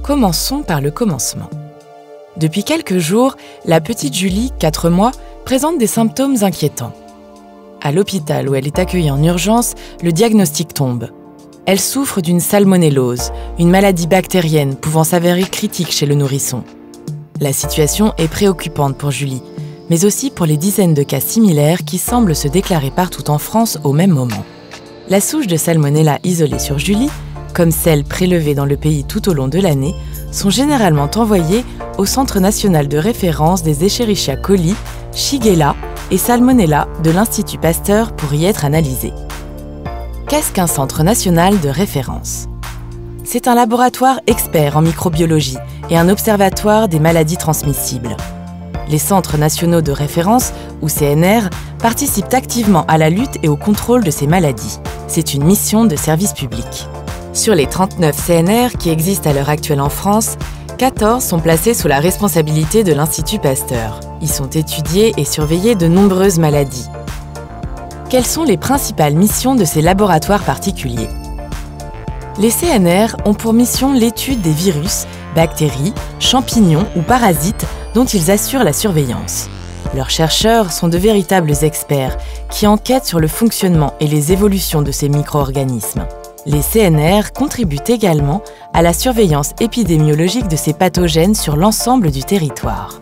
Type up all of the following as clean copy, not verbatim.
Commençons par le commencement. Depuis quelques jours, la petite Julie, 4 mois, présente des symptômes inquiétants. À l'hôpital où elle est accueillie en urgence, le diagnostic tombe. Elle souffre d'une salmonellose, une maladie bactérienne pouvant s'avérer critique chez le nourrisson. La situation est préoccupante pour Julie, mais aussi pour les dizaines de cas similaires qui semblent se déclarer partout en France au même moment. La souche de salmonella isolée sur Julie, comme celles prélevées dans le pays tout au long de l'année, sont généralement envoyées au Centre national de référence des Escherichia coli, Shigella et Salmonella de l'Institut Pasteur pour y être analysées. Qu'est-ce qu'un centre national de référence ? C'est un laboratoire expert en microbiologie et un observatoire des maladies transmissibles. Les centres nationaux de référence, ou CNR, participent activement à la lutte et au contrôle de ces maladies. C'est une mission de service public. Sur les 39 CNR qui existent à l'heure actuelle en France, 14 sont placés sous la responsabilité de l'Institut Pasteur. Y sont étudiées et surveillées de nombreuses maladies. Quelles sont les principales missions de ces laboratoires particuliers ? Les CNR ont pour mission l'étude des virus, bactéries, champignons ou parasites dont ils assurent la surveillance. Leurs chercheurs sont de véritables experts qui enquêtent sur le fonctionnement et les évolutions de ces micro-organismes. Les CNR contribuent également à la surveillance épidémiologique de ces pathogènes sur l'ensemble du territoire.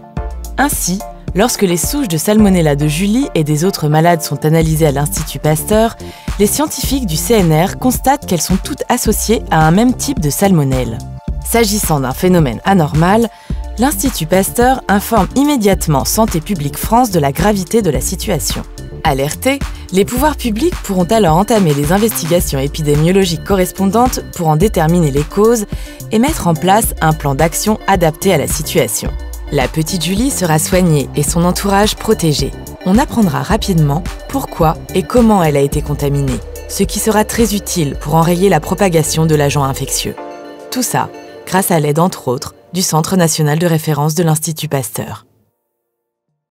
Ainsi, lorsque les souches de salmonella de Julie et des autres malades sont analysées à l'Institut Pasteur, les scientifiques du CNR constatent qu'elles sont toutes associées à un même type de salmonelle. S'agissant d'un phénomène anormal, l'Institut Pasteur informe immédiatement Santé publique France de la gravité de la situation. Alertés, les pouvoirs publics pourront alors entamer les investigations épidémiologiques correspondantes pour en déterminer les causes et mettre en place un plan d'action adapté à la situation. La petite Julie sera soignée et son entourage protégé. On apprendra rapidement pourquoi et comment elle a été contaminée, ce qui sera très utile pour enrayer la propagation de l'agent infectieux. Tout ça grâce à l'aide, entre autres, du Centre national de référence de l'Institut Pasteur.